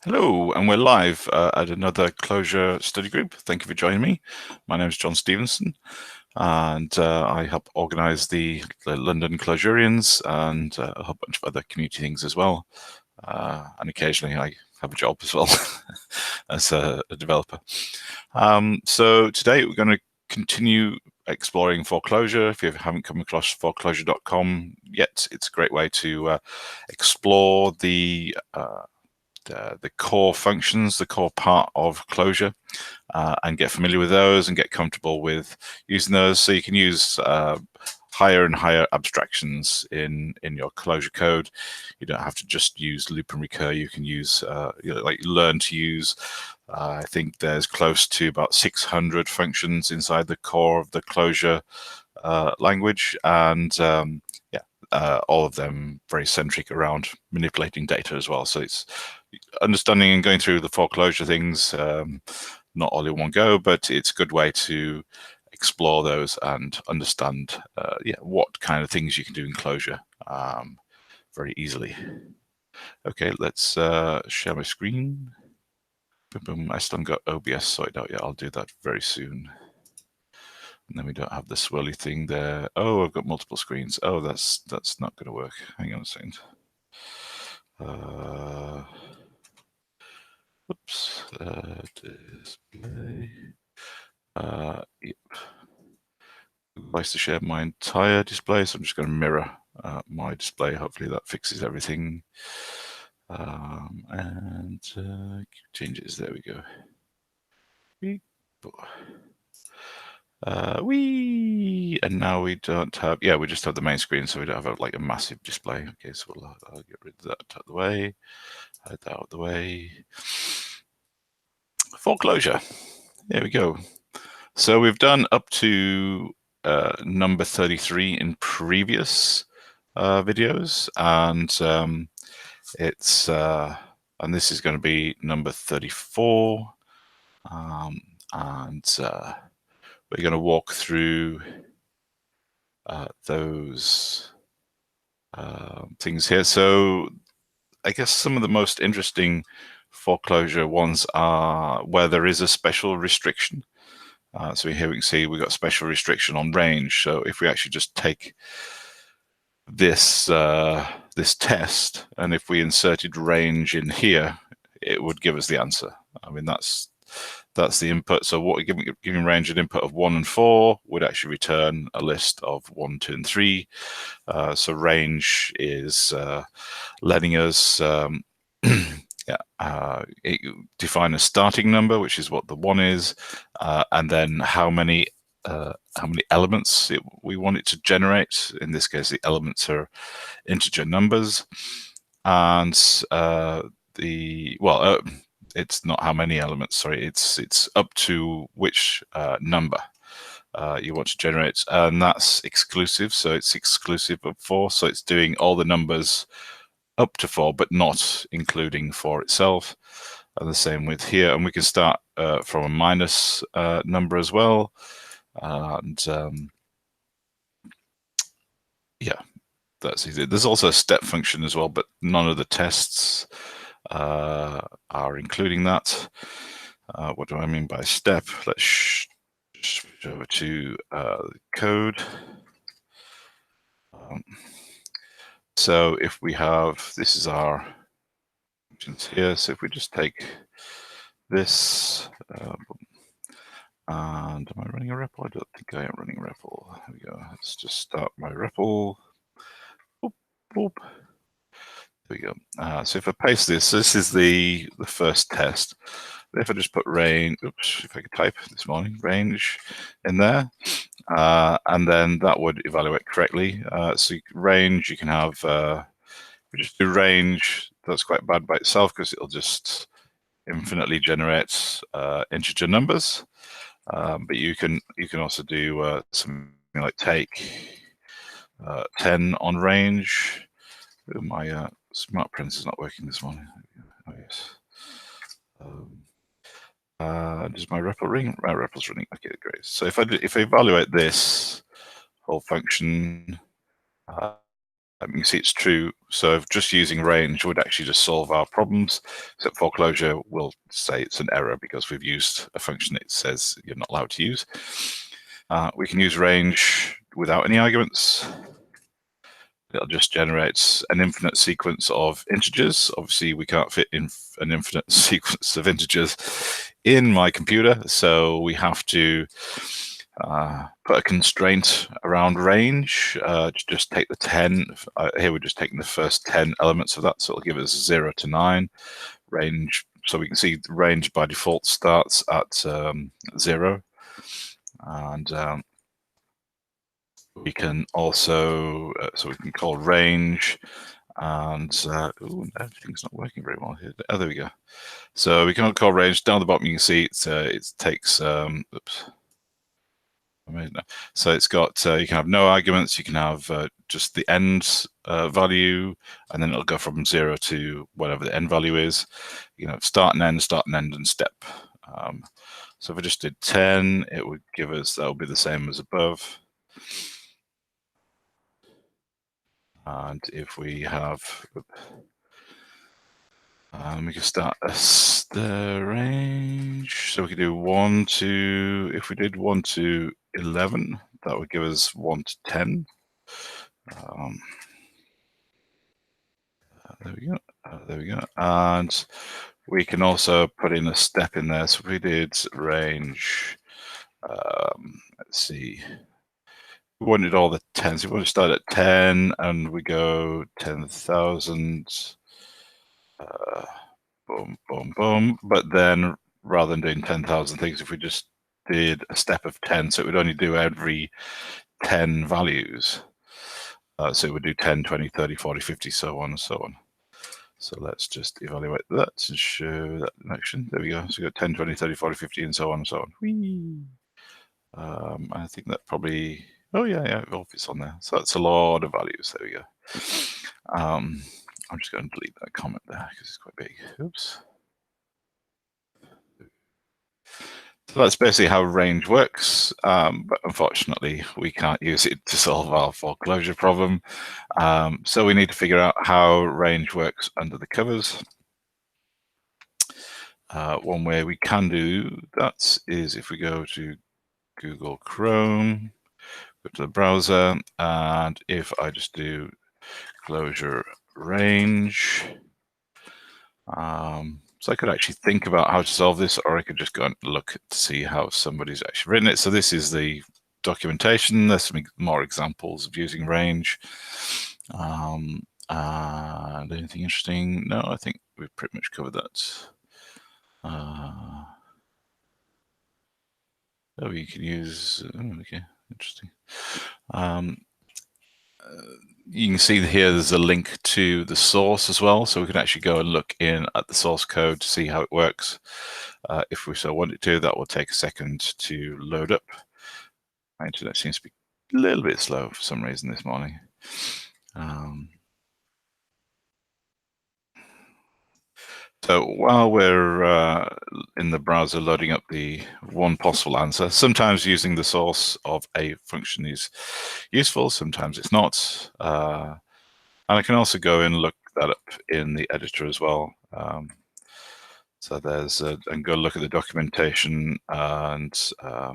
Hello, and we're live at another Clojure study group. Thank you for joining me. My name is John Stevenson, and I help organize the London Clojurians and a whole bunch of other community things as well. And occasionally I have a job as well as a developer. So today we're going to continue exploring 4Clojure. If you haven't come across 4Clojure.com yet, it's a great way to explore the core functions, the core part of Clojure, and get familiar with those and get comfortable with using those. So you can use higher and higher abstractions in your Clojure code. You don't have to just use loop and recur. You can use learn to use. I think there's close to about 600 functions inside the core of the Clojure language, and all of them very centric around manipulating data as well. So it's understanding and going through the 4Clojure things, not all in one go, but it's a good way to explore those and understand what kind of things you can do in Clojure very easily. Okay, let's share my screen. Boom, boom. I still haven't got OBS sorted out yet. I'll do that very soon. And then we don't have the swirly thing there. Oh, I've got multiple screens. Oh, that's not going to work. Hang on a second. Oops. Display. Yep. I'd like to share my entire display, so I'm just going to mirror my display. Hopefully that fixes everything. And changes. There we go. And now we don't have, we just have the main screen, so we don't have like a massive display. Okay, so I'll get rid of that out of the way, hide that out of the way. 4Clojure, there we go. So we've done up to number 33 in previous videos, and it's and this is going to be number 34, and we're going to walk through those things here. So I guess some of the most interesting 4Clojure ones are where there is a special restriction. So here we can see we've got special restriction on range. So if we actually just take this this test, and if we inserted range in here, it would give us the answer. I mean, that's the input. So what we're giving range an input of 1 and 4 would actually return a list of 1, 2, and 3. So range is letting us define a starting number, which is what the 1 is, and then how many elements we want it to generate. In this case, the elements are integer numbers, and it's not how many elements, sorry, it's up to which number you want to generate, and that's exclusive, so it's exclusive of 4, so it's doing all the numbers up to 4, but not including 4 itself. And the same with here, and we can start from a minus number as well, and that's easy. There's also a step function as well, but none of the tests are including that. What do I mean by step? Let's switch over to code. So if we have, this is our functions here. So if we just take this, and am I running a REPL? I don't think I am running a REPL. There we go. Let's just start my REPL. Boop, boop. There we go. So if I paste this, this is the first test. If I just put range, oops, if I could type this morning, range in there, and then that would evaluate correctly. So range, you can have, we just do range, that's quite bad by itself because it'll just infinitely generate integer numbers. But you can also do something like take 10 on range. My smart printer is not working this morning. Oh, yes. Does my REPL ring? My REPL's running. Okay, great. So if I evaluate this whole function, You can see it's true. So if just using range would actually just solve our problems, except 4Clojure will say it's an error because we've used a function it says you're not allowed to use. We can use range without any arguments. It'll just generate an infinite sequence of integers. Obviously, we can't fit in an infinite sequence of integers in my computer, so we have to put a constraint around range. Just take the 10. Here we're just taking the first 10 elements of that, so it'll give us 0 to 9 range. So we can see the range by default starts at 0, and we can also so we can call range, and everything's not working very well here. Oh, there we go. So we can call range. Down the bottom you can see it takes oops. So it's got, you can have no arguments, you can have just the end value, and then it'll go from 0 to whatever the end value is. You know, start and end, and step. So if we just did 10, it would give us, that would be the same as above. And if we have, we can start the range. So we could do 1 to, if we did 1 to 11, that would give us 1 to 10. There we go. There we go. And we can also put in a step in there. So if we did range, let's see, we wanted all the 10s. We want to start at 10 and we go 10,000. Boom, boom, boom. But then rather than doing 10,000 things, if we just did a step of 10, so it would only do every 10 values. So it would do 10, 20, 30, 40, 50, so on and so on. So let's just evaluate that to show that in action. There we go. So we got 10, 20, 30, 40, 50, and so on and so on. Whee! I think that probably, oh yeah, it all fits on there. So that's a lot of values. There we go. I'm just going to delete that comment there because it's quite big. Oops. So that's basically how range works, but unfortunately we can't use it to solve our 4Clojure problem. So we need to figure out how range works under the covers. One way we can do that is if we go to Google Chrome, go to the browser, and if I just do Clojure range, so I could actually think about how to solve this, or I could just go and look to see how somebody's actually written it. So this is the documentation. There's some more examples of using range. And anything interesting? No, I think we've pretty much covered that. Oh, you can use, okay, interesting. You can see here there's a link to the source as well, so we can actually go and look in at the source code to see how it works. If we so wanted to, that will take a second to load up. My internet seems to be a little bit slow for some reason this morning. So while we're in the browser loading up the one possible answer, sometimes using the source of a function is useful, sometimes it's not. And I can also go and look that up in the editor as well. So there's and go look at the documentation, and I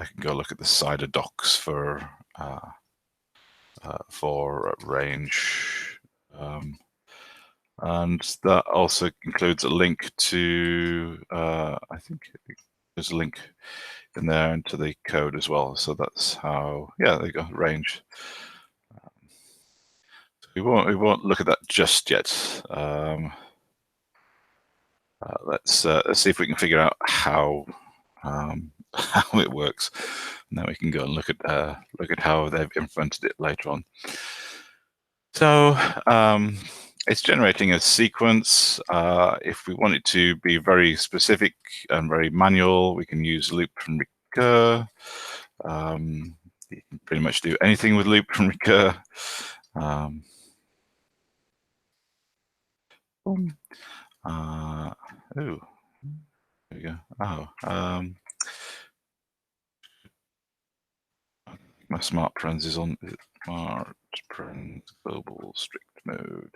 can go look at the Cider docs for range. And that also includes a link to, I think there's a link in there into the code as well. So that's how, yeah, there you go, range. We won't look at that just yet. Let's see if we can figure out how how it works. And then we can go and look at how they've implemented it later on. So it's generating a sequence. If we want it to be very specific and very manual, we can use loop and recur. You can pretty much do anything with loop and recur. Oh, there we go. Oh, my smart friends is on. smart print global strict mode.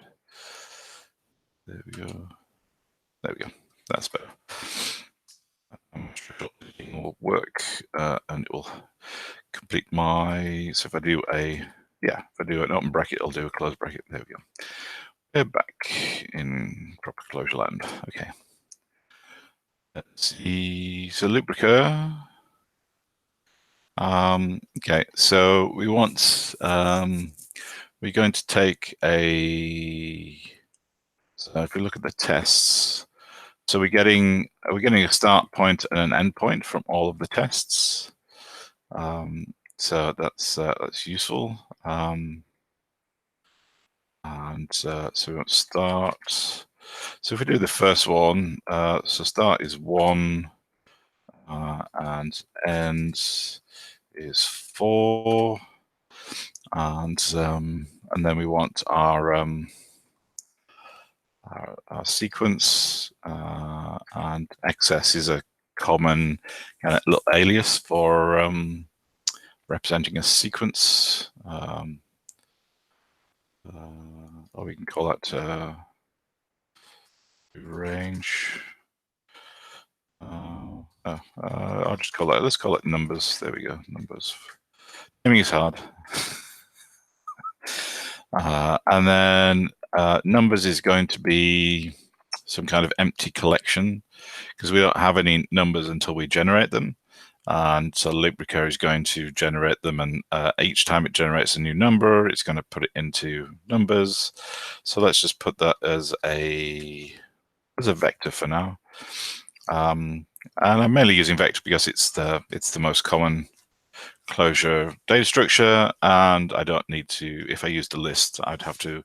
There we go. There we go. That's better. I'm sure it will work, and it will complete my. So if I do an open bracket, I'll do a close bracket. There we go. We're back in proper closure land. Okay. Let's see. So loop recur. Okay. So we want. We're going to take a. So if we look at the tests, so we're getting a start point and an end point from all of the tests. So that's useful. And so we want to start. So if we do the first one, so start is 1, and end is 4, and then we want our sequence, and XS is a common kind of little alias for representing a sequence, or we can call that range. I'll just call it. Let's call it numbers. There we go. Numbers. Naming is hard. And then numbers is going to be some kind of empty collection, because we don't have any numbers until we generate them. And so loop recur is going to generate them, and each time it generates a new number, it's going to put it into numbers. So let's just put that as a vector for now. And I'm mainly using vector because it's the most common Clojure data structure, and I don't need to. If I used a list, I'd have to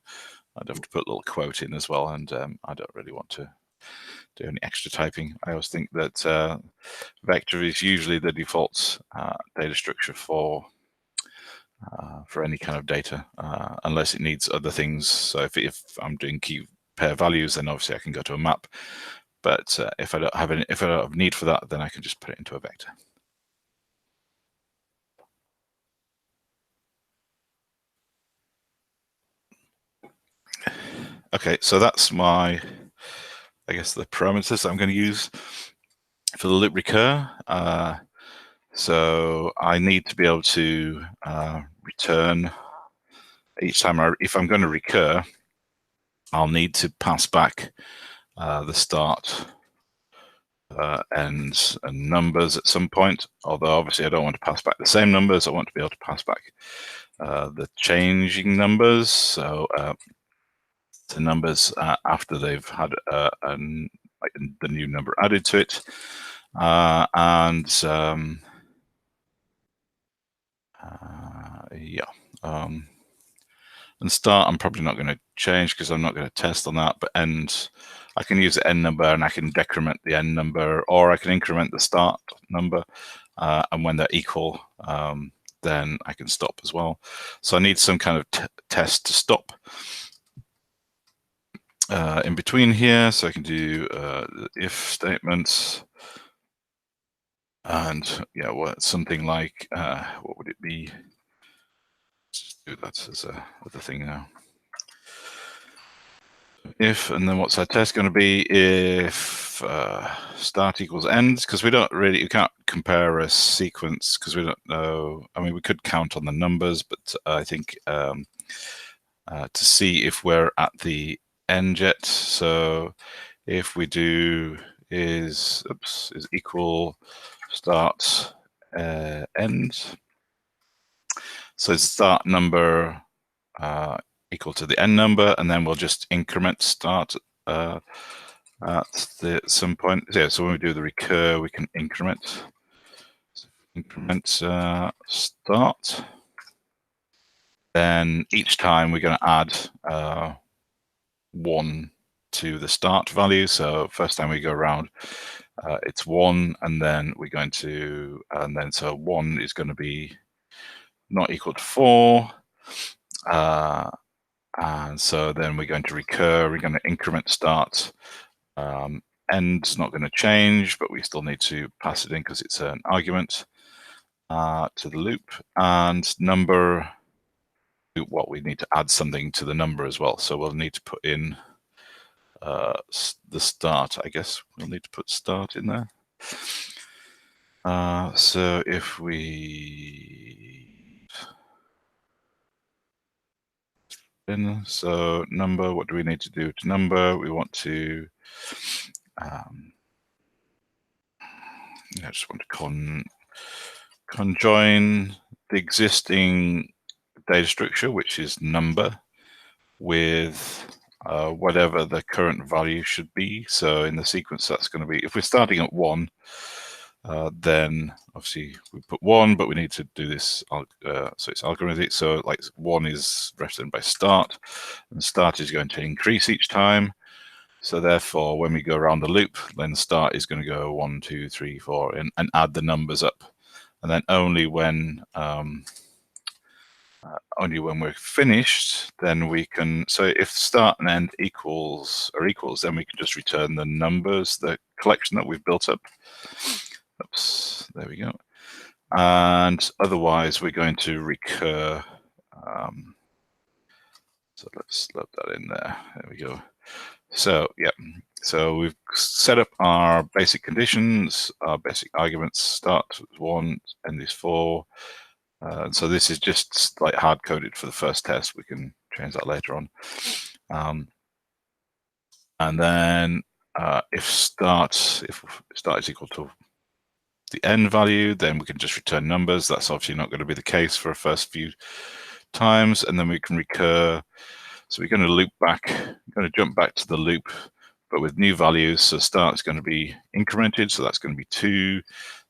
put a little quote in as well, and I don't really want to do any extra typing. I always think that vector is usually the default data structure for any kind of data, unless it needs other things. So if I'm doing key pair values, then obviously I can go to a map. But if I don't have need for that, then I can just put it into a vector. Okay, so that's my, I guess, the parameters I'm going to use for the loop recur. So I need to be able to return each time if I'm going to recur, I'll need to pass back the start, ends, and numbers at some point. Although obviously I don't want to pass back the same numbers. I want to be able to pass back the changing numbers. So the numbers after they've had the new number added to it, and start I'm probably not going to change because I'm not going to test on that, but end, I can use the end number and I can decrement the end number, or I can increment the start number, and when they're equal, then I can stop as well. So I need some kind of test to stop in between here, so I can do the if statements, and yeah, something like what would it be? Let's just do that as a thing now. If, and then what's our test going to be? If start equals end, because we can't compare a sequence because we don't know. I mean, we could count on the numbers, but I think to see if we're at the end yet. So if we do is equal start end. So start number equal to the end number, and then we'll just increment start at some point. Yeah, so when we do the recur, we can increment. So increment start. Then each time we're going to add 1 to the start value. So first time we go around, it's 1, and then we're going to, so 1 is going to be not equal to 4. And so then we're going to recur, we're going to increment start. End's not going to change, but we still need to pass it in because it's an argument to the loop. And number what we need to add something to the number as well. So we'll need to put in the start, I guess. We'll need to put start in there. So if we so number, what do we need to do to number? We want to I just want to conjoin the existing data structure, which is number, with whatever the current value should be. So in the sequence, that's going to be, if we're starting at 1, then obviously we put 1, but we need to do this, so it's algorithmic. So like 1 is represented by start, and start is going to increase each time. So therefore, when we go around the loop, then start is going to go 1, 2, 3, 4, and add the numbers up. And then only when we're finished, then we can, so if start and end equals, then we can just return the numbers, the collection that we've built up. Oops, there we go. And otherwise, we're going to recur. So let's load that in there. There we go. So yeah, so we've set up our basic conditions, our basic arguments. Start is 1, end is 4. So this is just like hard coded for the first test. We can change that later on. And then if start is equal to the end value, then we can just return numbers. That's obviously not going to be the case for the first few times. And then we can recur. So we're going to loop back, we're going to jump back to the loop, but with new values. So start is going to be incremented. So that's going to be 2.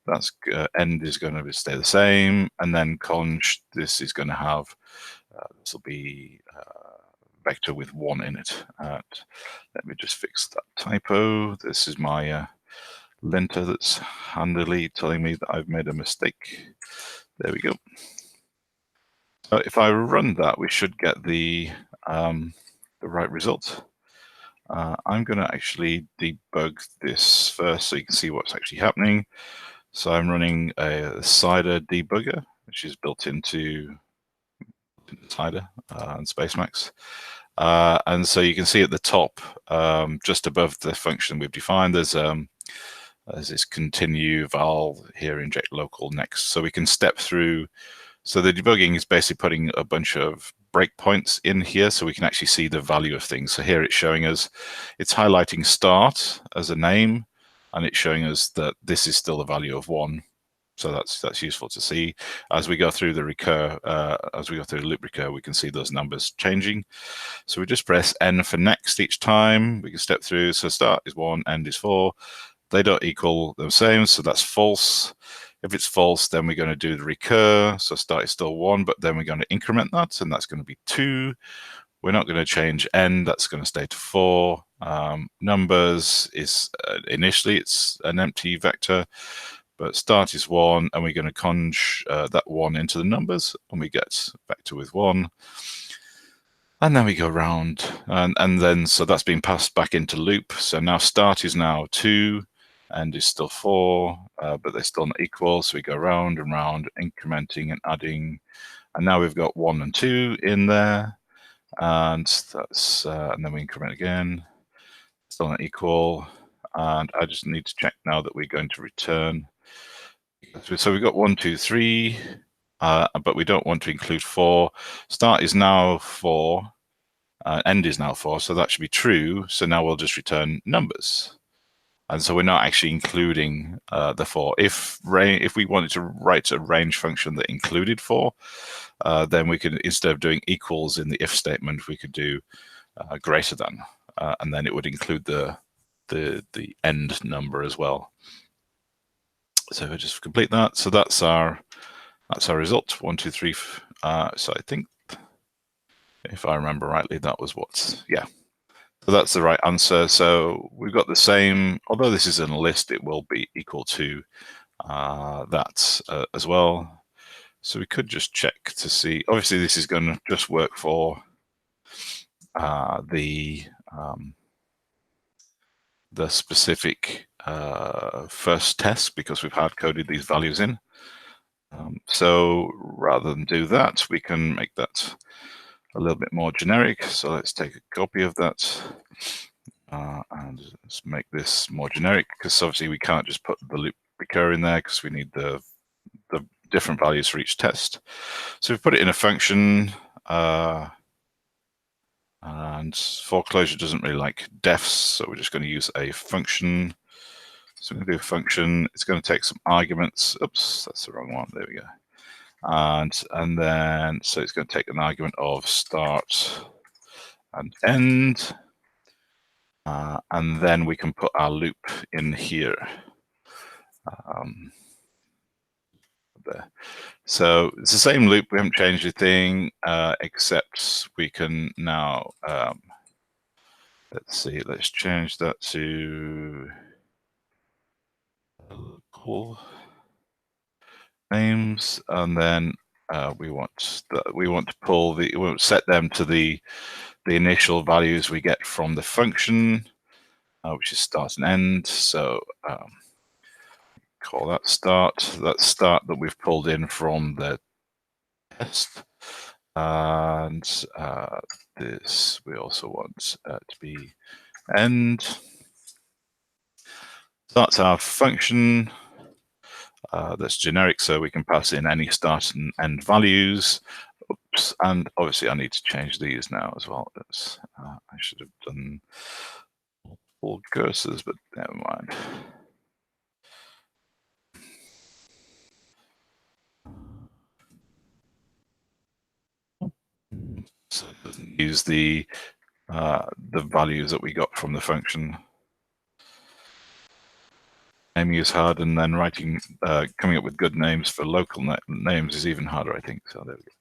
That's end is going to stay the same. And then conj, this is going to have, this will be vector with 1 in it. Let me just fix that typo. This is my linter that's handily telling me that I've made a mistake. There we go. So if I run that, we should get the right result. I'm going to actually debug this first so you can see what's actually happening. So I'm running a Cider Debugger, which is built into Cider and Spacemacs. And so you can see at the top, just above the function we've defined, there's this continue val here, inject local next. So we can step through. So the debugging is basically putting a bunch of breakpoints in here so we can actually see the value of things. So here it's showing us, it's highlighting start as a name, and it's showing us that this is still the value of 1. So that's useful to see. As we go through the recur, as we go through the loop recur, we can see those numbers changing. So we just press N for next each time. We can step through. So start is 1, end is 4. They don't equal the same, so that's false. If it's false, then we're going to do the recur. So start is still 1, but then we're going to increment that, and that's going to be 2. We're not going to change end. That's going to stay to 4. Numbers is initially it's an empty vector, but start is 1, and we're going to conj that 1 into the numbers, and we get vector with 1. And then we go around, and then so that's been passed back into loop. So now start is now 2. End is still 4, but they're still not equal. So we go round and round, incrementing and adding. And now we've got 1 and 2 in there. And that's and then we increment again. Still not equal. And I just need to check now that we're going to return. So we've got 1, 2, 3, but we don't want to include 4. Start is now 4. End is now 4. So that should be true. So now we'll just return numbers. And so we're not actually including the 4. If we wanted to write a range function that included 4, then we could, instead of doing equals in the if statement, we could do greater than, and then it would include the end number as well. So we'll just complete that. So that's our result. 1, 2, 3. So I think, if I remember rightly, that was yeah. So that's the right answer. So we've got the same, although this is in a list, it will be equal to that as well. So we could just check to see, obviously this is going to just work for the specific first test, because we've hard coded these values in. So rather than do that, we can make that a little bit more generic. So let's take a copy of that and let's make this more generic, because obviously we can't just put the loop recur in there because we need the different values for each test. So we put it in a function, and 4Clojure doesn't really like defs, so we're just going to use a function. So we're going to do a function. It's going to take some arguments. Oops, that's the wrong one. There we go. And then, so it's going to take an argument of start and end. And then we can put our loop in here. There. So it's the same loop. We haven't changed anything, except we can now, let's see, let's change that to cool names, and then we want to pull we want to set them to the initial values we get from the function, which is start and end. So call that start. That's start that we've pulled in from the test, and this we also want to be end. So that's our function. That's generic, so we can pass in any start and end values. Oops, and obviously I need to change these now as well. That's, I should have done all cursors, but never mind. So it doesn't use the values that we got from the function. Naming is hard, and then writing, coming up with good names for local names is even harder, I think. So there we go.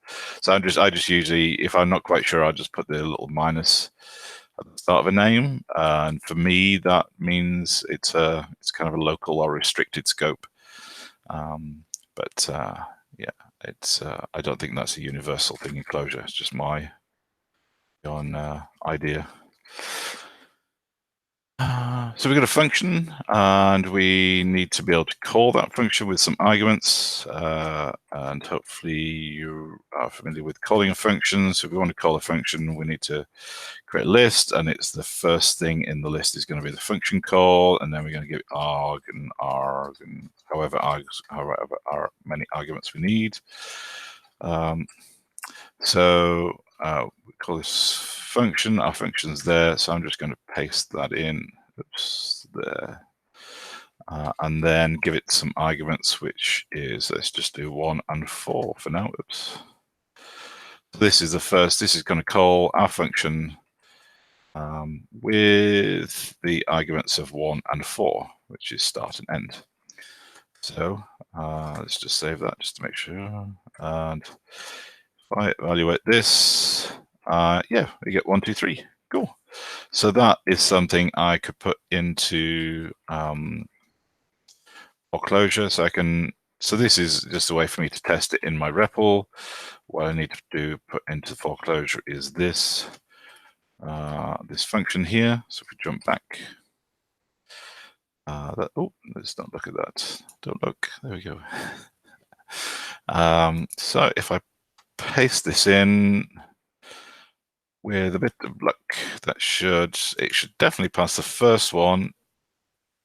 So I just usually, if I'm not quite sure, I'll just put the little minus at the start of a name, and for me that means it's kind of a local or restricted scope. But yeah, it's I don't think that's a universal thing in Clojure. It's just my own idea. So we've got a function, and we need to be able to call that function with some arguments, and hopefully you are familiar with calling a function. So if we want to call a function, we need to create a list, and it's the first thing in the list is going to be the function call, and then we're going to give it arg and however many arguments we need. So we call this function. Our function's there, so I'm just going to paste that in. Oops, there. And then give it some arguments, which is, let's just do 1 and 4 for now. Oops. So this is the first. This is going to call our function with the arguments of 1 and 4, which is start and end. So let's just save that just to make sure. And if I evaluate this, yeah, we get 1, 2, 3. Cool. So that is something I could put into 4Clojure. So I can. So this is just a way for me to test it in my REPL. What I need to do put into 4Clojure is this this function here. So if we jump back, oh, let's not look at that. Don't look. There we go. So if I paste this in with a bit of luck, it should definitely pass the first one.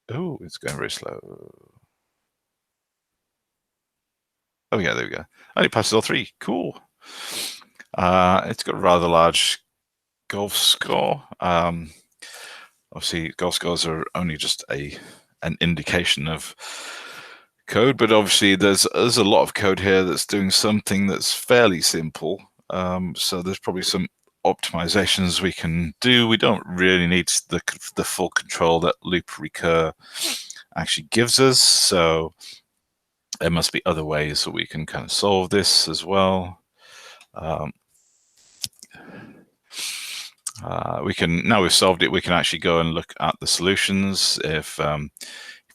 Oh, it's going very slow. Oh yeah, there we go. And it passes all 3. Cool. It's got a rather large golf score. Obviously, golf scores are only just an indication of code, but obviously there's a lot of code here that's doing something that's fairly simple. So there's probably some optimizations we can do. We don't really need the full control that loop recur actually gives us. So there must be other ways that we can kind of solve this as well. We can, now we've solved it, we can actually go and look at the solutions. If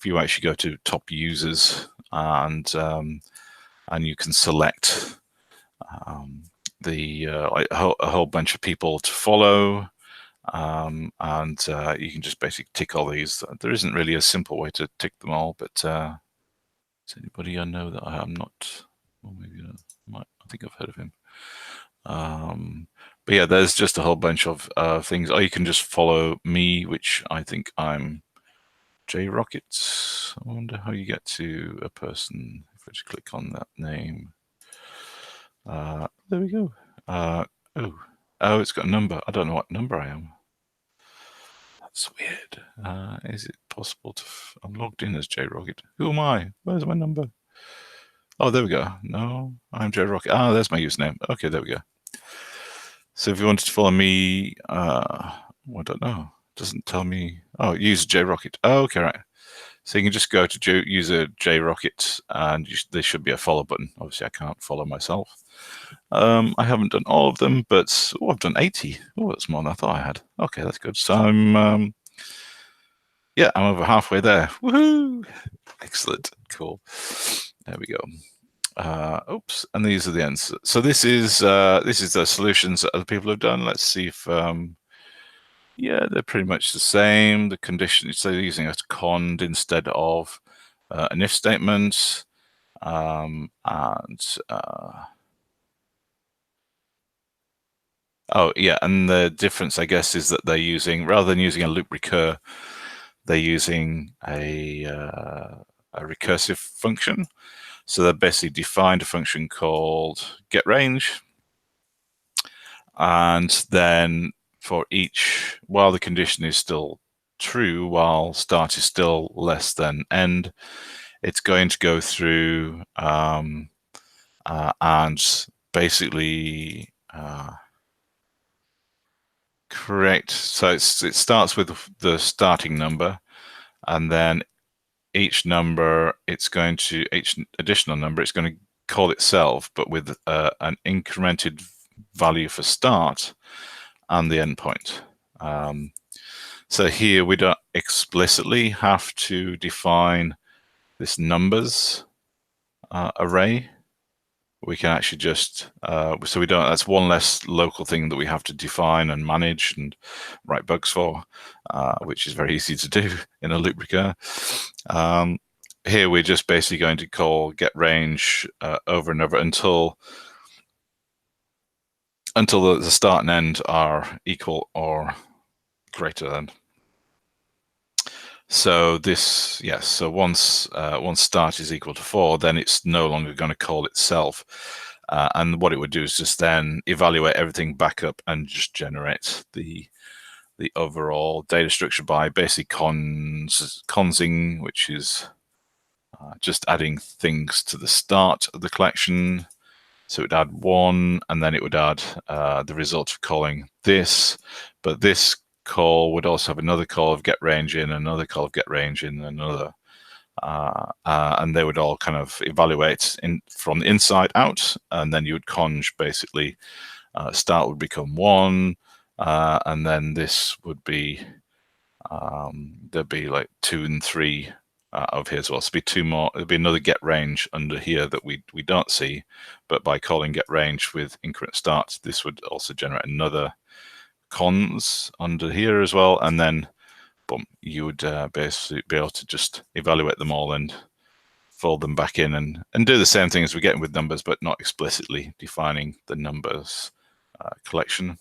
you actually go to top users and you can select like a whole bunch of people to follow, and you can just basically tick all these. There isn't really a simple way to tick them all, but does anybody know that I'm not or maybe I think I've heard of him. But yeah, there's just a whole bunch of things. Or you can just follow me, which I think I'm JRocket. I wonder how you get to a person. If I just click on that name. There we go. Oh, it's got a number. I don't know what number I am. That's weird. Is it possible to... I'm logged in as JRocket. Who am I? Where's my number? Oh, there we go. No, I'm JRocket. Ah, there's my username. Okay, there we go. So if you wanted to follow me, I don't know. It doesn't tell me. Oh, use JRocket. Oh, okay, right. So you can just go to user JRocket and there should be a follow button. Obviously, I can't follow myself. I haven't done all of them, but I've done 80. Oh, that's more than I thought I had. Okay, that's good. So I'm over halfway there. Woohoo! Excellent. Cool. There we go. Oops, and these are the ends. So this is the solutions that other people have done. Let's see if yeah, they're pretty much the same. The condition, so they're using a cond instead of an if statement, oh yeah, and the difference, I guess, is that they're using, rather than using a loop recur, they're using a recursive function. So they basically defined a function called getRange, and then for each, while the condition is still true, while start is still less than end, it's going to go through and basically correct. So it starts with the starting number, and then each number, each additional number, it's going to call itself, but with an incremented value for start and the endpoint. So here we don't explicitly have to define this numbers array. We can actually just, so we don't, that's one less local thing that we have to define and manage and write bugs for, which is very easy to do in a loop recur. Here we're just basically going to call getRange over and over until the start and end are equal or greater than. So this, yes, so once start is equal to 4, then it's no longer going to call itself. And what it would do is just then evaluate everything back up and just generate the overall data structure by basically consing, which is just adding things to the start of the collection. So it would add 1, and then it would add the result of calling this. But this call would also have another call of getRange in, another call of getRange in, another. And they would all kind of evaluate from the inside out, and then you would conj basically. Start would become 1, and then this would be, there'd be like 2 and 3 of here as well. So it'd be 2 more. There'd be another getRange under here that we don't see, but by calling getRange with increment start, this would also generate another cons under here as well, and then boom, you would basically be able to just evaluate them all and fold them back in and do the same thing as we're getting with numbers, but not explicitly defining the numbers collection.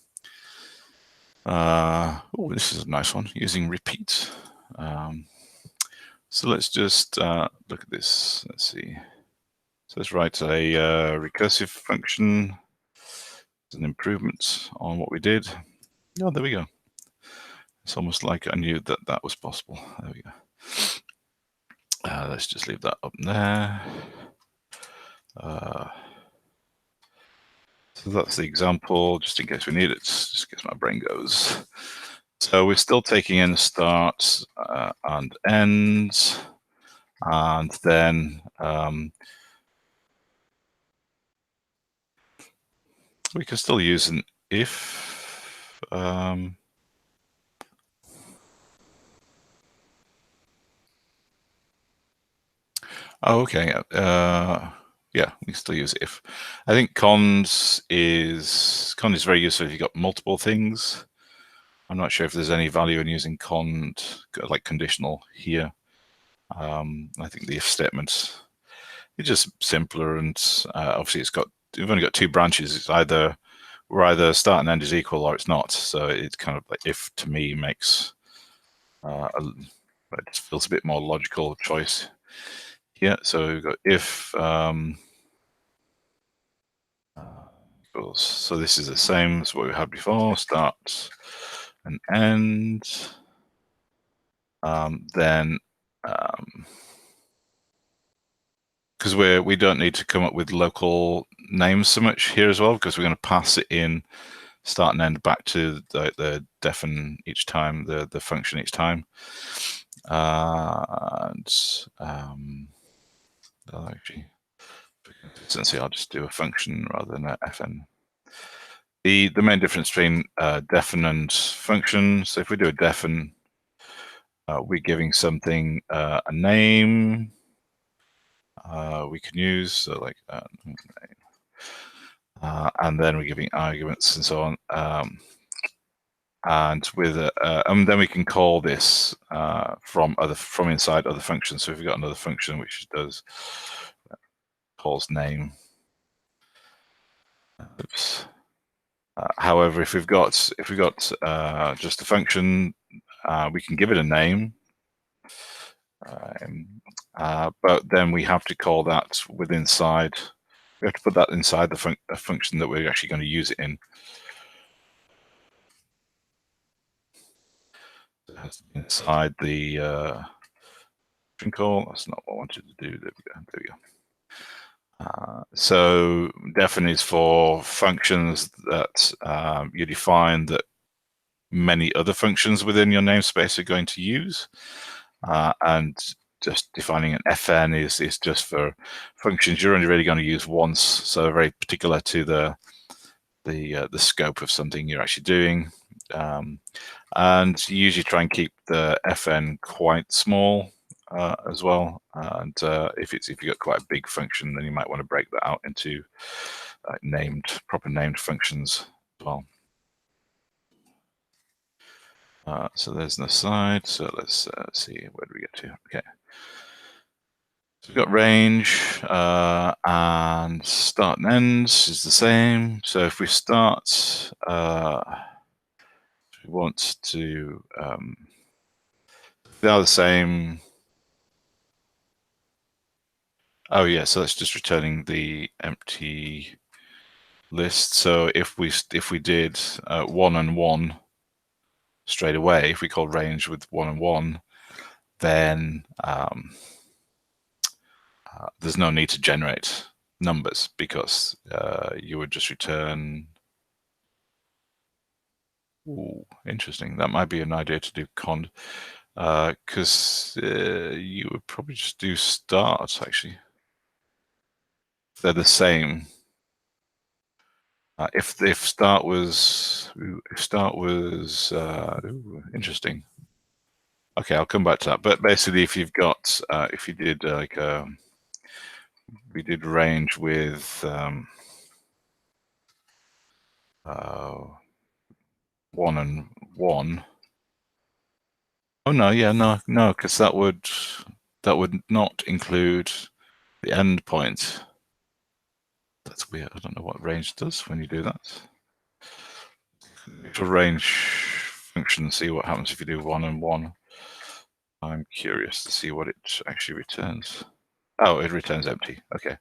Oh, this is a nice one, using repeat. So let's just look at this. Let's see. So let's write a recursive function. It's an improvement on what we did. Oh, there we go. It's almost like I knew that that was possible. There we go. Let's just leave that up there. So that's the example, just in case we need it, just in case my brain goes. So we're still taking in start and ends, and then we can still use an if. Oh, okay. Yeah, we still use if. I think cond is very useful if you've got multiple things. I'm not sure if there's any value in using cond, like conditional here. I think the if statement it's just simpler, and obviously we've only got two branches. It's either start and end is equal or it's not. So it's kind of like if to me makes it just feels a bit more logical choice here. So we've got if so this is the same as what we had before, start and end. Then because we don't need to come up with local names so much here as well, because we're going to pass it in start and end back to the defen each time, the function each time. Actually, for consistency, I'll just do a function rather than a fn. The main difference between defen and function. So if we do a defen, we're giving something a name. We can use so like and then we're giving arguments and so on. And with and then we can call this from inside other functions. So if we've got another function which does calls name. Oops. However, if we've got just a function, we can give it a name, but then we have to call that inside. We have to put that inside the function that we're actually going to use it in. It has to be inside the function call. That's not what I wanted to do. There we go. So defen is for functions that you define that many other functions within your namespace are going to use, and just defining an fn is just for functions you're only really going to use once, so very particular to the scope of something you're actually doing. And you usually try and keep the fn quite small as well. And if you've got quite a big function, then you might want to break that out into proper named functions as well. So there's an aside. So let's see, where do we get to? Okay. So we've got range and start and end is the same. So if we start, we want to, they are the same. Oh yeah, so that's just returning the empty list. So if we did 1 and 1 straight away, if we call range with 1 and 1, then there's no need to generate numbers, because you would just return. Ooh, interesting. That might be an idea to do cond, because you would probably just do start actually. They're the same. If start was interesting. Okay, I'll come back to that. But basically, if you've got if you did like we did range with 1 and 1. Oh no, yeah, no, because that would not include the endpoint. That's weird. I don't know what range does when you do that. For range function, see what happens if you do 1 and 1. I'm curious to see what it actually returns. Oh, it returns empty. Okay.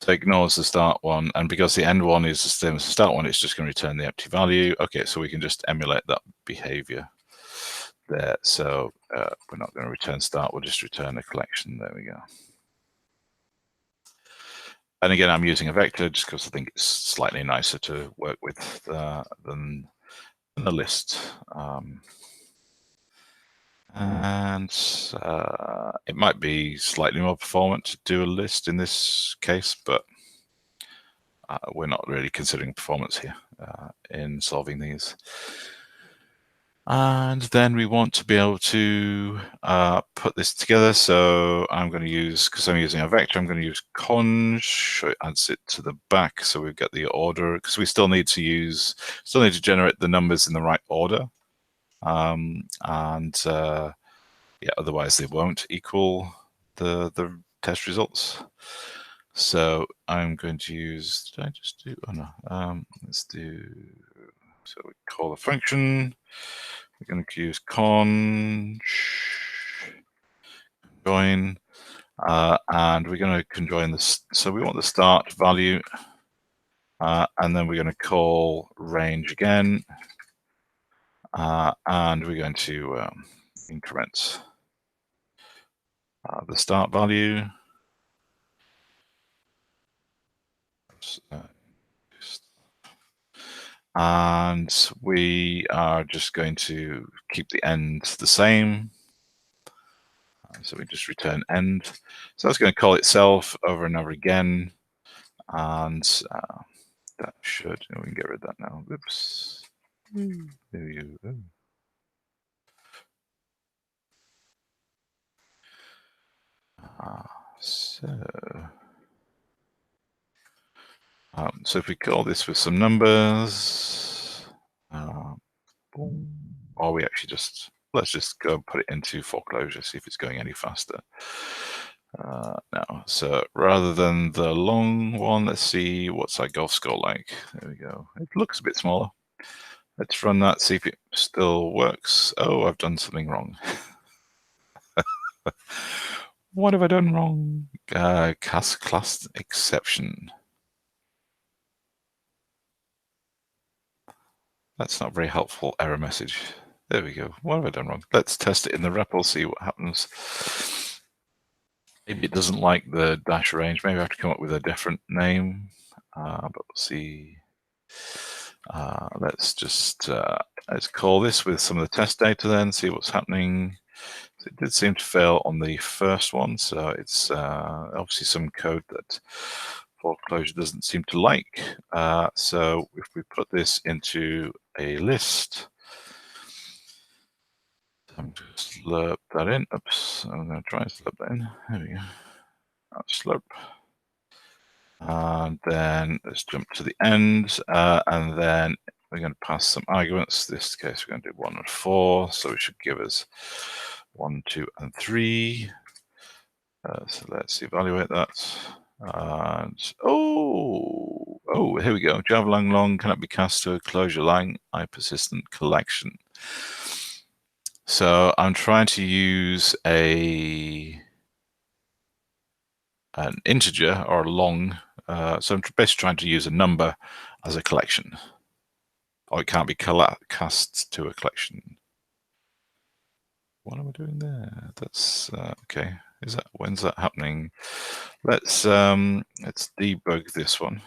So it ignores the start one, and because the end one is the same as the start one, it's just going to return the empty value. Okay, so we can just emulate that behavior there. So we're not going to return start, we'll just return a collection. There we go. And again, I'm using a vector just because I think it's slightly nicer to work with than a list. And it might be slightly more performant to do a list in this case, but we're not really considering performance here in solving these. And then we want to be able to put this together. So I'm going to use, because I'm using a vector, I'm going to use conj. It adds it to the back, so we've got the order, because we still need to generate the numbers in the right order. Yeah, otherwise they won't equal the test results. So I'm going to use, did I just do, oh no, let's do, so we call the function, we're going to use conjoin, and we're going to conjoin this. So we want the start value, and then we're going to call range again, and we're going to increment the start value. And we are just going to keep the end the same. So we just return end. So that's going to call itself over and over again. And that should, we can get rid of that now. Oops. There you go. So if we call this with some numbers, or we actually just, let's just go and put it into 4Clojure, see if it's going any faster. Now, so rather than the long one, let's see what's our golf score like. There we go. It looks a bit smaller. Let's run that, see if it still works. Oh, I've done something wrong. What have I done wrong? Cast class exception. That's not a very helpful error message. There we go. What have I done wrong? Let's test it in the REPL, see what happens. Maybe it doesn't like the dash range. Maybe I have to come up with a different name. But we'll see. Let's just let's call this with some of the test data then, see what's happening. So it did seem to fail on the first one, so it's obviously some code that 4Clojure doesn't seem to like. So if we put this into a list, I'm just slurp that in. Oops, I'm going to try and slurp that in. There we go. Slurp. And then let's jump to the end, and then we're going to pass some arguments. In this case, we're going to do 1 and 4, so it should give us 1, 2, and 3. So let's evaluate that. And here we go. Java lang long cannot be cast to a Clojure lang persistent collection. So I'm trying to use an integer or long. So I'm basically trying to use a number as a collection, or it can't be cast to a collection. What am I doing there? That's okay. When's that happening? Let's debug this one.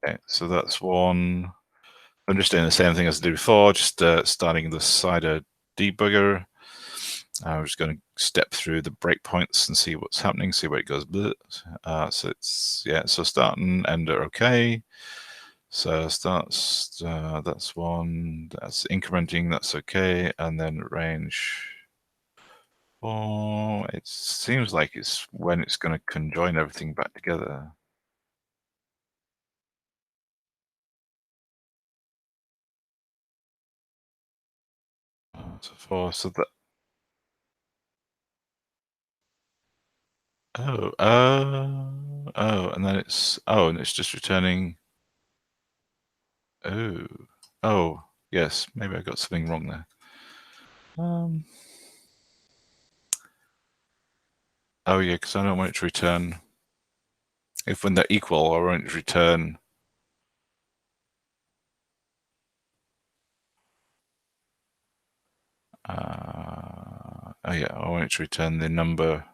Okay, so that's one. I'm just doing the same thing as I did before, just starting the Cider Debugger. I'm just going to step through the breakpoints and see what's happening, see where it goes. So it's, yeah, so start and end are okay. So starts, that's one, that's incrementing, that's okay. And then range, oh, it seems like it's when it's going to conjoin everything back together. So that, and then it's, and it's just returning. Yes, maybe I got something wrong there. Yeah, because I don't want it to return. If when they're equal, I want it to return. Yeah, I want it to return the number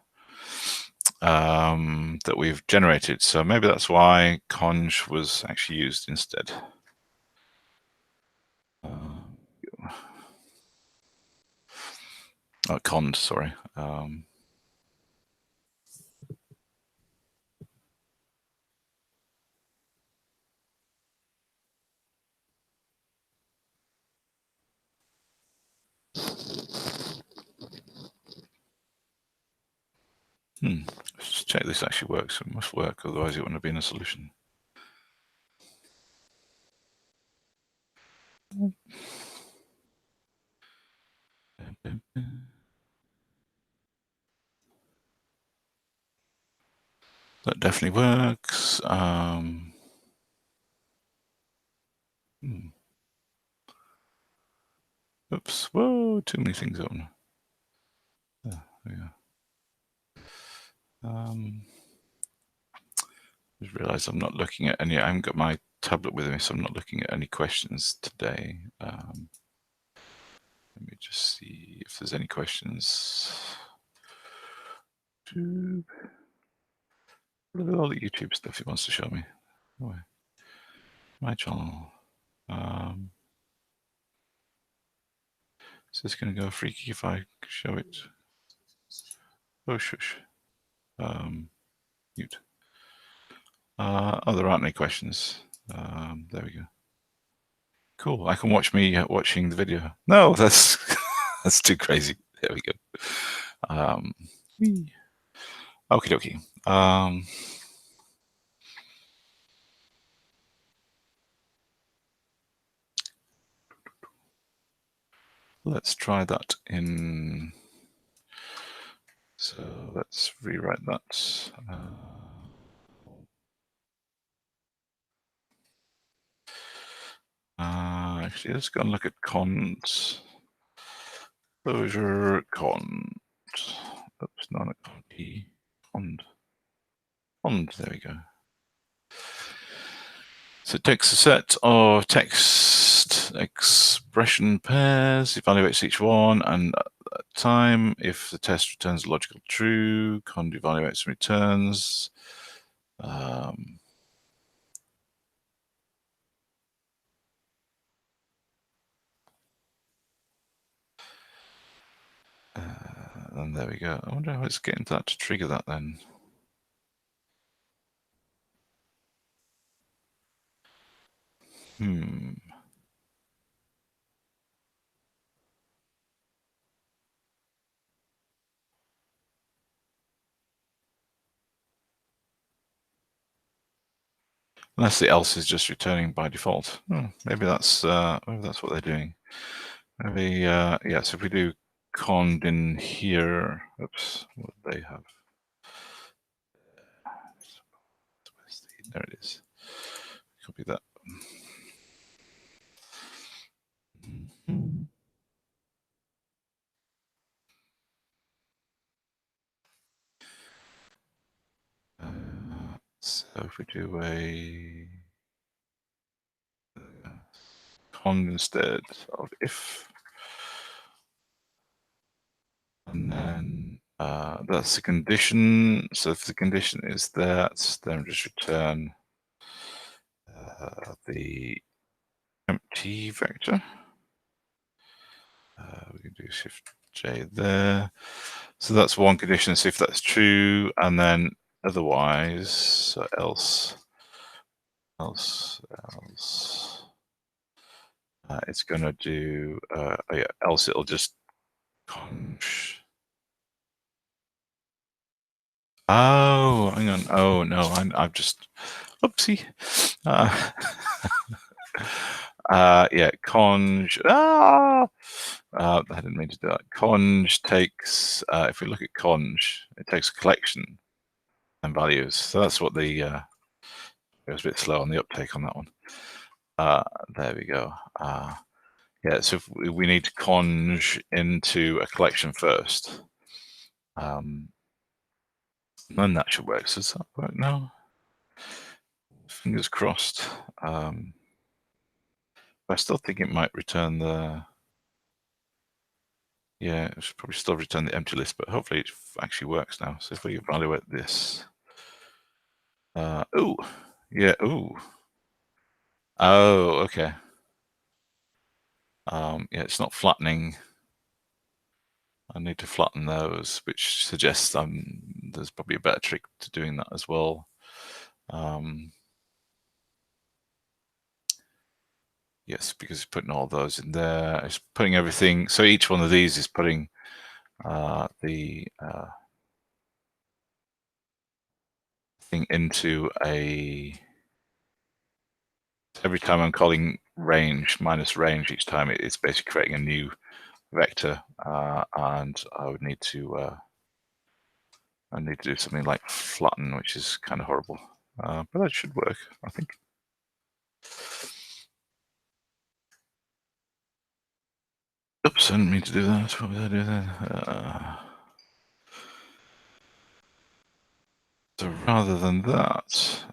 that we've generated. So maybe that's why conj was actually used instead. Cond, sorry. Let's just check this actually works. It must work, otherwise it wouldn't have been a solution. That definitely works. Oops, whoa, too many things open. Yeah. Just realised I'm not looking at any. I haven't got my tablet with me, so I'm not looking at any questions today. Let me just see if there's any questions. Look at all the YouTube stuff he wants to show me. Oh, my channel. Is this going to go freaky if I show it? Oh, shush. Mute. Oh, there aren't any questions. There we go. Cool. I can watch me watching the video. No, that's that's too crazy. There we go. Okie dokie. Let's try that in. So let's rewrite that. Actually, let's go and look at cons. Clojure cons. Oops, not a copy. Cond. There we go. So it takes a set of text expression pairs, evaluates each one, and at that time, if the test returns logical true, cond evaluates and returns. And there we go. I wonder how it's getting that to trigger that then. Unless the else is just returning by default. Maybe that's what they're doing. Maybe yeah. So if we do cond in here, oops, what do they have? There it is. Copy that. So if we do a cond instead of if, and then that's the condition. So if the condition is that, then just return the empty vector. We can do Shift J there. So that's one condition. See if that's true, and then otherwise, so else. It's going to do. Yeah, else it'll just conch. Oh, hang on. Oh no, I've just. Oopsie. Yeah, conj. I didn't mean to do that. Conj takes. If we look at conj, it takes a collection and values. So that's what the. It was a bit slow on the uptake on that one. There we go. Yeah, so if we need to conj into a collection first. Then that should work. So does that work now? Fingers crossed. I still think it might return the. Yeah, it should probably still return the empty list, but hopefully it actually works now. So if we evaluate this. Oh, yeah, oh. Oh, okay. Yeah, it's not flattening. I need to flatten those, which suggests there's probably a better trick to doing that as well. Yes, because it's putting all those in there. It's putting everything. So each one of these is putting the thing into a. Every time I'm calling range minus range each time, it's basically creating a new vector, and I would need to I need to do something like flatten, which is kind of horrible, but that should work, I think. Oops, I didn't mean to do that. What did I do then? So rather than that,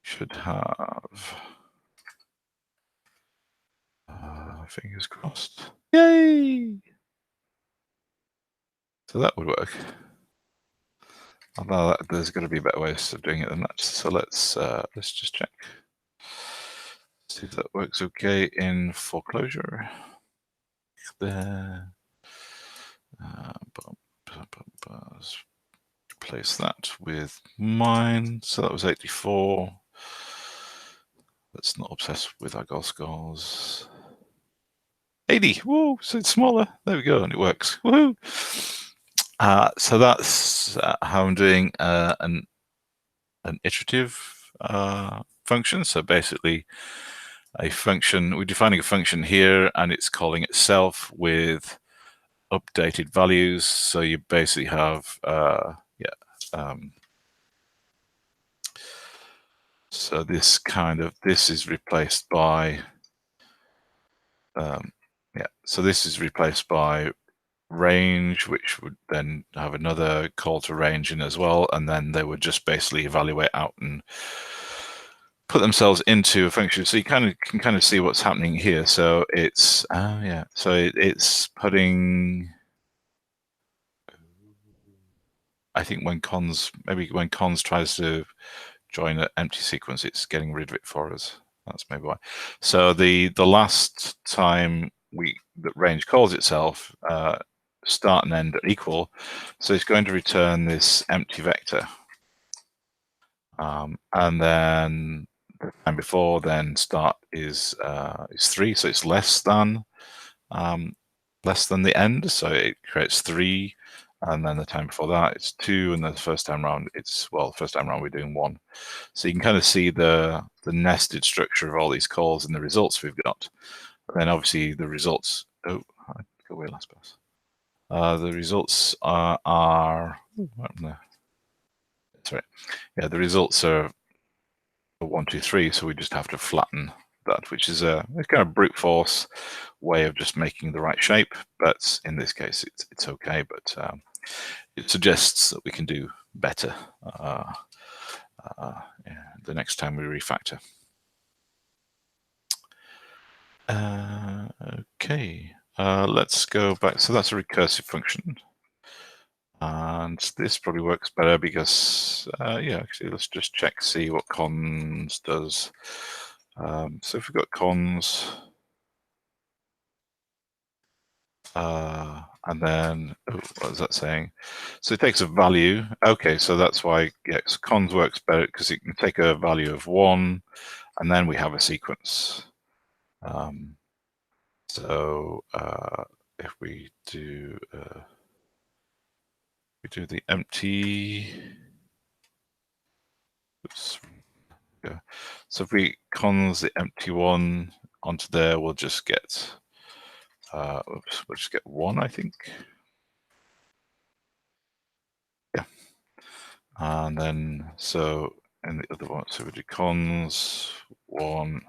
should have fingers crossed. Yay! So that would work. Although there's got to be better ways of doing it than that. So let's just check. See if that works okay in 4Clojure. There. Replace that with mine. So that was 84. Let's not obsess with our goals. 80. Whoa, so it's smaller. There we go, and it works. Woohoo! So that's how I'm doing an iterative function. So basically, a function, we're defining a function here, and it's calling itself with updated values. So you basically have, so this is replaced by, so this is replaced by range, which would then have another call to range in as well, and then they would just basically evaluate out and put themselves into a function. So you can kind of see what's happening here. So it's it's putting, I think when cons tries to join an empty sequence, it's getting rid of it for us. That's maybe why. So the last time that range calls itself, start and end are equal, so it's going to return this empty vector, and then the time before then start is 3, so it's less than the end, so it creates 3, and then the time before that it's 2, and then the first time round we're doing 1. So you can kind of see the nested structure of all these calls and the results we've got. But then obviously the results, I go away last pass. The results are what happened there? Sorry. Yeah, the results are 1, 2, 3, so we just have to flatten that, which is a kind of brute force way of just making the right shape. But in this case, it's okay. But it suggests that we can do better the next time we refactor. Okay, let's go back. So that's a recursive function. And this probably works better because, actually, let's just check, see what cons does. So if we've got cons, and then, what is that saying? So it takes a value. Okay, so that's why cons works better because it can take a value of 1, and then we have a sequence. So if we do the empty, oops, yeah. So if we cons the empty one onto there, we'll just get we'll just get 1, I think. Yeah. And then so in the other one, so we do cons 1,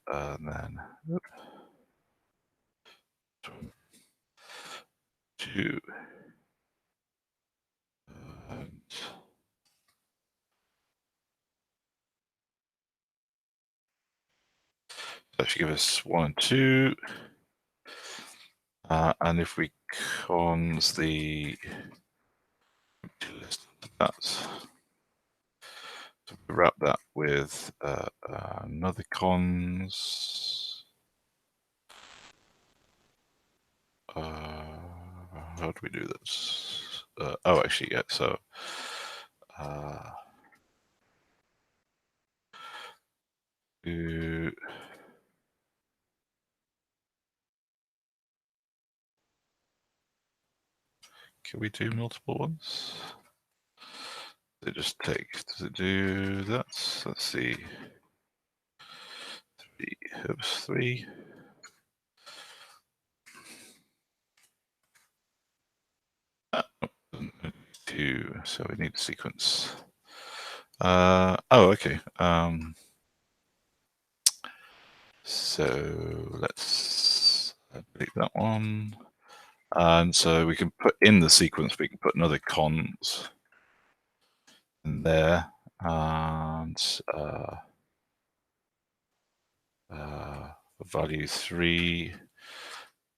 and then 2, and that should give us 1 and 2. And if we cons the list, that's, so we wrap that with another cons. How do we do this? Oh, actually, yeah. So can we do multiple ones? Does it just take? Does it do that? Let's see. 3. 2. So we need a sequence. Oh, okay. So let's delete that one. And so we can put in the sequence, we can put another cons in there, and value 3,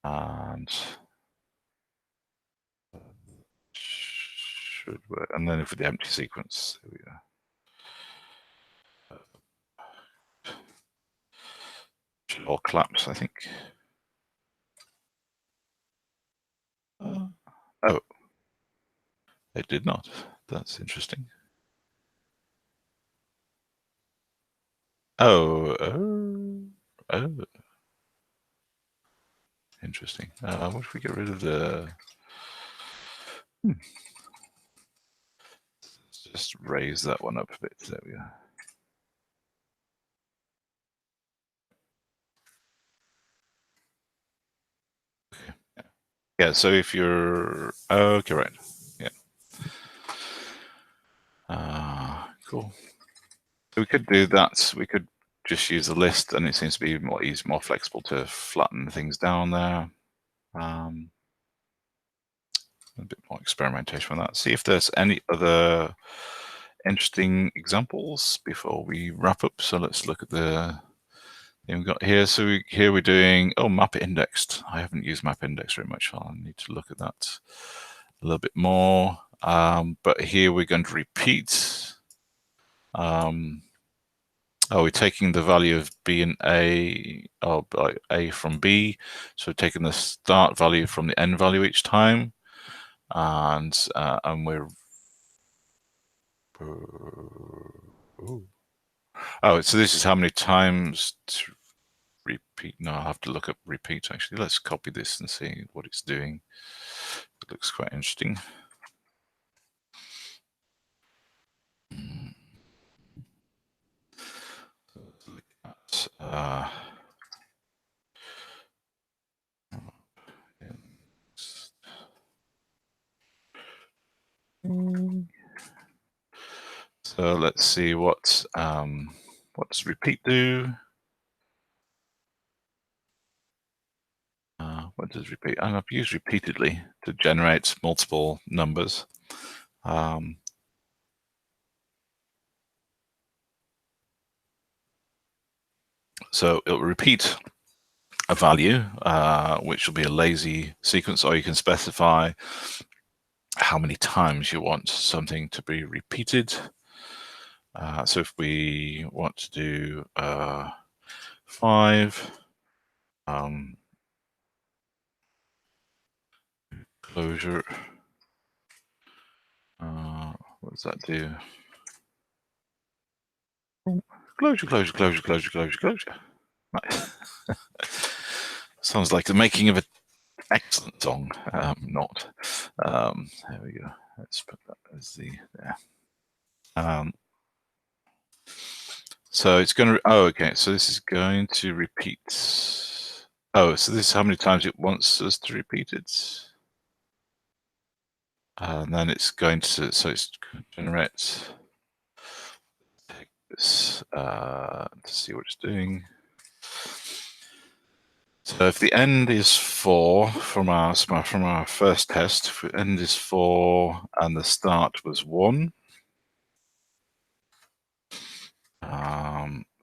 and should work. And then for the empty sequence, there we go. Should all collapse, I think. Oh, it did not. That's interesting. Oh, interesting. What if we get rid of the? Let's just raise that one up a bit. There we go. Okay. Yeah. So if you're okay, right? Yeah. Cool. So we could do that. We could just use a list, and it seems to be more easy, more flexible to flatten things down there. A bit more experimentation with that. See if there's any other interesting examples before we wrap up. So let's look at the thing we've got here. So here we're doing map indexed. I haven't used map index very much. I'll need to look at that a little bit more. But here we're going to repeat. We're taking the value of B and A, A from B. So we're taking the start value from the end value each time. And we're so this is how many times to repeat. No, I'll have to look up repeat actually. Let's copy this and see what it's doing. It looks quite interesting. Look at so let's see what does repeat do? What does repeat? And I've used repeatedly to generate multiple numbers. So it'll repeat a value, which will be a lazy sequence, or you can specify how many times you want something to be repeated. So if we want to do 5, closure, what does that do? Closure, closure, closure, closure, closure, closure. Nice. Sounds like the making of an excellent song. Not. There we go. Let's put that as the there. So it's going to. Okay. So this is going to repeat. So this is how many times it wants us to repeat it. And then it's going to. So it's going to generate. Take this to see what it's doing. So if the end is 4 from our first test, if the end is 4 and the start was 1,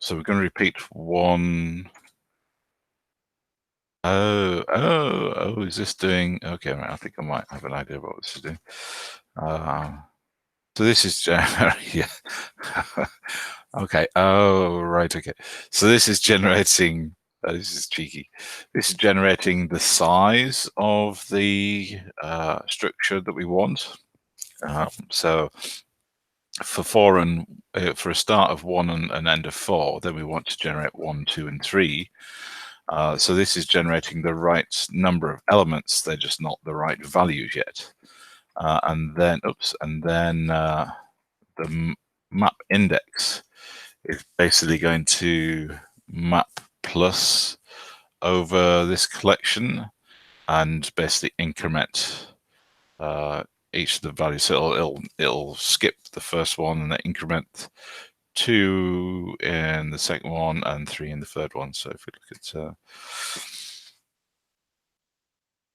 so we're going to repeat 1. Oh, is this doing? Okay, right, I think I might have an idea of what this is doing. So this is yeah. Okay. Oh, right. Okay. So this is generating. This is cheeky. This is generating the size of the structure that we want. So for 4 and for a start of 1 and an end of 4, then we want to generate 1, 2, and 3. So this is generating the right number of elements. They're just not the right values yet. And then, the map index is basically going to map plus over this collection and basically increment each of the values. So it'll skip the first one and then increment 2 in the second one and 3 in the third one. So if we look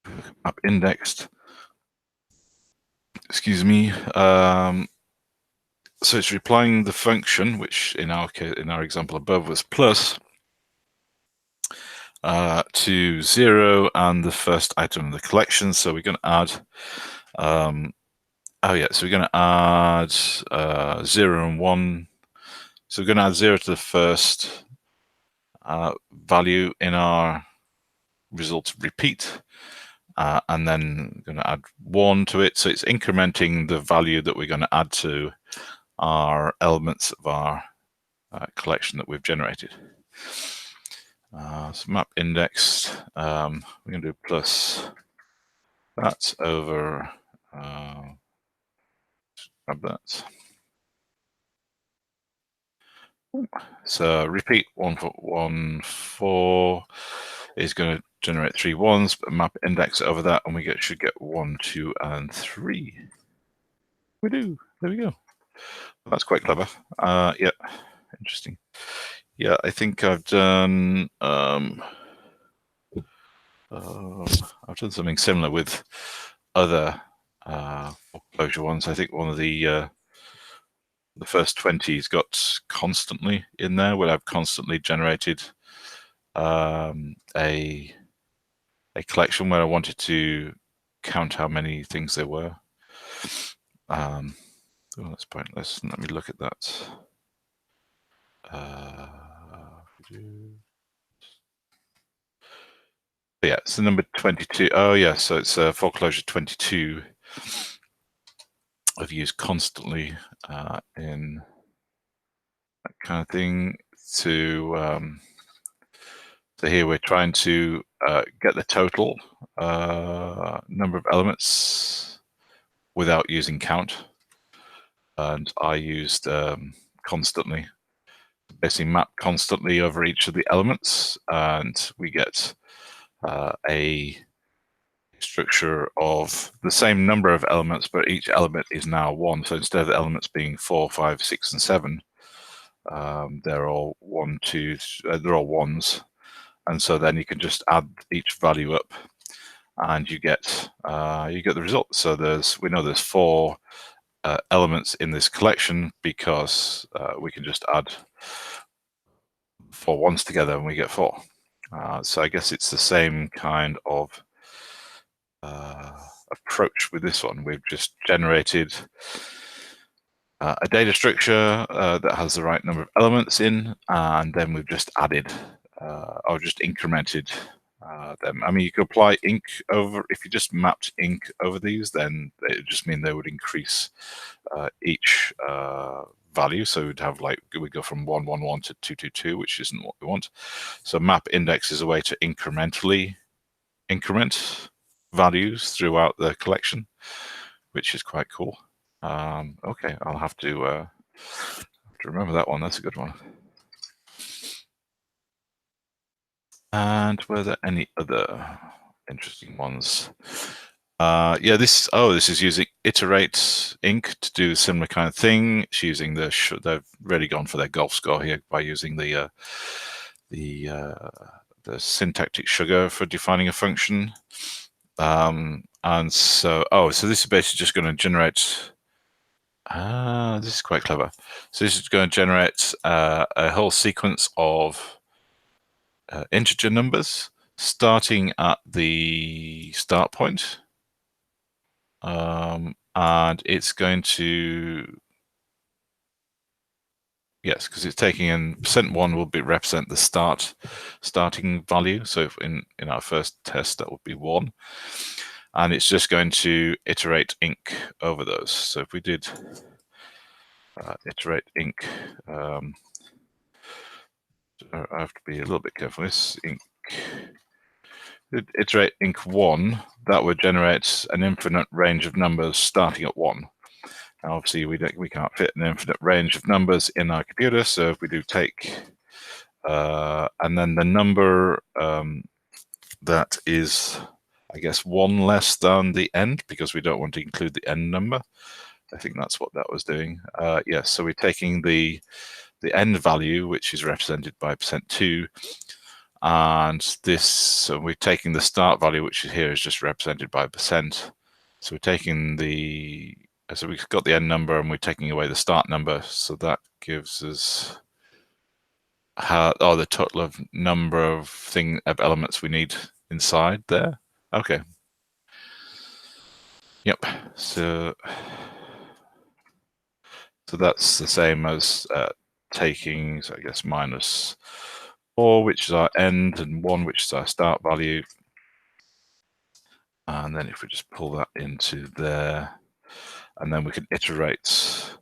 at map indexed, excuse me. So it's replying the function, which in our case, in our example above, was plus to 0 and the first item of the collection. So we're going to add. So we're going to add 0 and 1. So we're going to add 0 to the first value in our result repeat, and then we're going to add 1 to it. So it's incrementing the value that we're going to add to our elements of our collection that we've generated. So map indexed, we're going to do plus that over, grab that. So repeat 1 for 1 4 is going to generate 3 1s, but map index over that, and we should get 1, 2, and 3. We do. There we go. That's quite clever. Yeah, interesting. Yeah, I think I've done something similar with other Clojure ones. I think one of the first 20's got constantly in there, where I've constantly generated a collection where I wanted to count how many things there were. Oh, that's pointless. Let me look at that. Yeah, it's the number 22. Oh, yeah, so it's 4Clojure 22. I've used constantly in that kind of thing to. So here we're trying to get the total number of elements without using count, and I used constantly. Basically map constantly over each of the elements, and we get a structure of the same number of elements, but each element is now 1. So instead of the elements being 4, 5, 6, and 7, they're all 1, 2, they're all 1s. And so then you can just add each value up, and you get the result. So we know there's 4 elements in this collection because we can just add 4 1s together and we get 4. So I guess it's the same kind of approach with this one. We've just generated a data structure that has the right number of elements in, and then we've just added or just incremented them. I mean, you could apply inc over, if you just mapped inc over these, then it would just mean they would increase each value. So we'd have we go from 1, 1, 1 to 2, 2, 2, which isn't what we want. So map index is a way to incrementally increment values throughout the collection, which is quite cool. Okay, I'll have to remember that one. That's a good one. And were there any other interesting ones? Yeah, this is using iterate inc to do a similar kind of thing. It's using they've really gone for their golf score here by using the syntactic sugar for defining a function. And so this is basically just going to generate. This is quite clever. So this is going to generate a whole sequence of integer numbers starting at the start point. And it's going to, yes, because it's taking in %1 will represent the starting value. So if in our first test, that would be 1. And it's just going to iterate inc over those. So if we did iterate inc, I have to be a little bit careful. This inc, iterate inc 1, that would generate an infinite range of numbers starting at 1. Now, obviously, we can't fit an infinite range of numbers in our computer. So if we do take, and then the number that is I guess 1 less than the end, because we don't want to include the end number. I think that's what that was doing. Yes, so we're taking the end value, which is represented by %2, and this, so we're taking the start value, which is here is just represented by %. So we're taking so we've got the end number and we're taking away the start number. So that gives us the total of number of elements we need inside there. Okay. Yep. So that's the same as taking, so I guess -4, which is our end, and 1, which is our start value. And then if we just pull that into there, and then we can iterate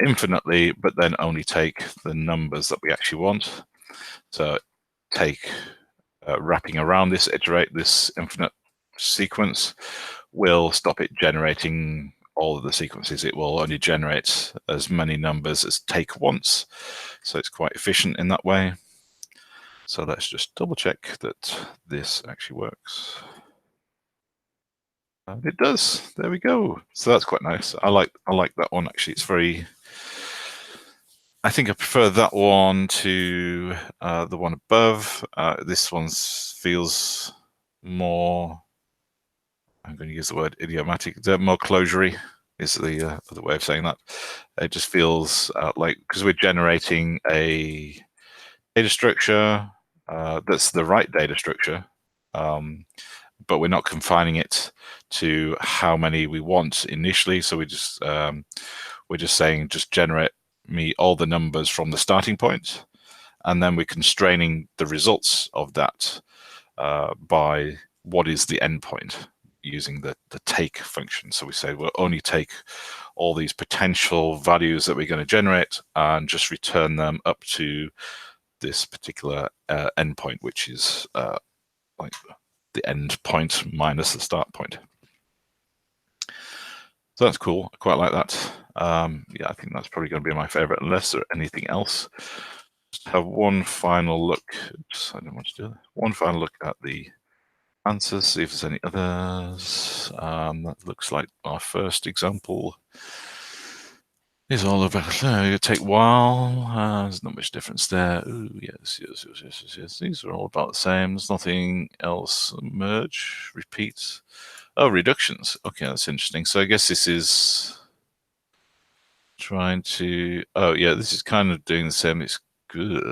infinitely, but then only take the numbers that we actually want. So take wrapping around this infinite sequence will stop it generating all of the sequences. It will only generate as many numbers as take once. So it's quite efficient in that way. So let's just double check that this actually works. And it does. There we go. So that's quite nice. I like that one actually. It's very. I think I prefer that one to the one above. This one feels more. I'm going to use the word idiomatic. More clojure is the other way of saying that. It just feels like, because we're generating a data structure that's the right data structure. But we're not confining it to how many we want initially. So we're just saying just generate me all the numbers from the starting point, and then we're constraining the results of that by what is the endpoint using the take function. So we say we'll only take all these potential values that we're going to generate and just return them up to this particular endpoint, which is like the end point minus the start point. So that's cool. I quite like that. Yeah, I think that's probably going to be my favorite, unless there's anything else. Just have one final look. Oops, I don't want to do that. One final look at the answers, see if there's any others. That looks like our first example is all about, you take while, there's not much difference there. Ooh, yes. These are all about the same. There's nothing else. Merge, repeat. Oh, reductions. Okay, that's interesting. So I guess this is trying to, this is kind of doing the same. It's good.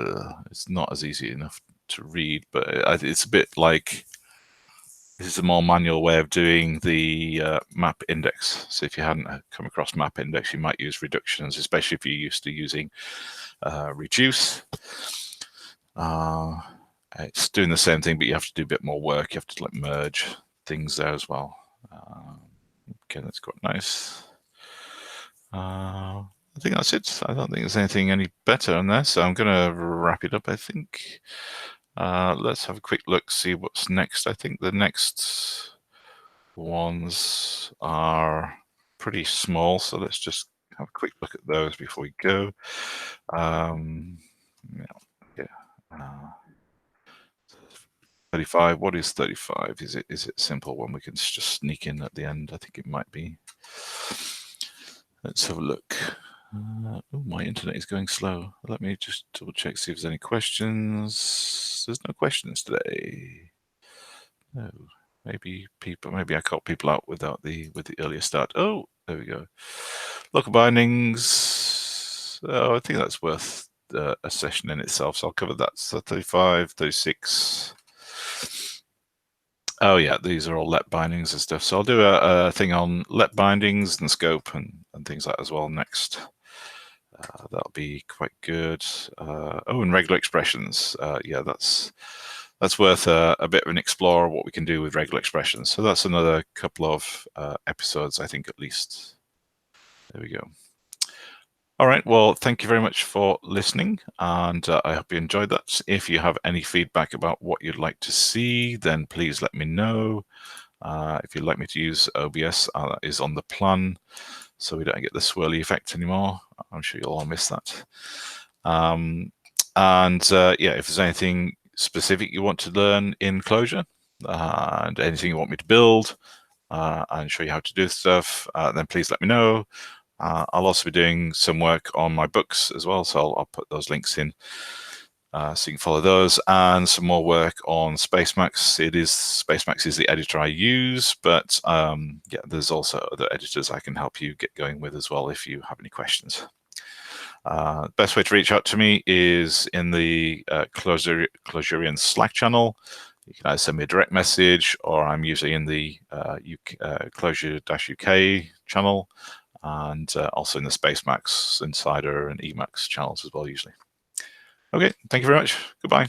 It's not as easy enough to read, but it's a bit like, this is a more manual way of doing the map index. So if you hadn't come across map index, you might use reductions, especially if you're used to using reduce. It's doing the same thing, but you have to do a bit more work. You have to like merge things there as well. Okay, that's quite nice. I think that's it. I don't think there's anything any better on there, so I'm going to wrap it up, I think. Let's have a quick look, see what's next. I think the next ones are pretty small, so let's just have a quick look at those before we go. 35. What is 35? Is it simple one we can just sneak in at the end? I think it might be. Let's have a look. Oh, my internet is going slow. Let me just double check, see if there's any questions. There's no questions today. No, maybe I caught people out with the earlier start. Oh, there we go. Local bindings. Oh, I think that's worth a session in itself. So I'll cover that. So 35, 36. Oh yeah, these are all let bindings and stuff. So I'll do a thing on let bindings and scope and things like that as well next. That'll be quite good. And regular expressions. Yeah, that's worth a bit of an explore of what we can do with regular expressions. So that's another couple of episodes, I think, at least. There we go. All right, well, thank you very much for listening, and I hope you enjoyed that. If you have any feedback about what you'd like to see, then please let me know. If you'd like me to use OBS, that is on the plan, so we don't get the swirly effect anymore. I'm sure you'll all miss that. Yeah, if there's anything specific you want to learn in Clojure, and anything you want me to build and show you how to do stuff, then please let me know. I'll also be doing some work on my books as well, so I'll put those links in so you can follow those, and some more work on Spacemacs. Spacemacs is the editor I use, but yeah, there's also other editors I can help you get going with as well if you have any questions. Best way to reach out to me is in the Clojurian Slack channel. You can either send me a direct message, or I'm usually in the Clojure-UK channel, and also in the Spacemacs, Cider, and Emacs channels as well, usually. Okay, thank you very much. Goodbye.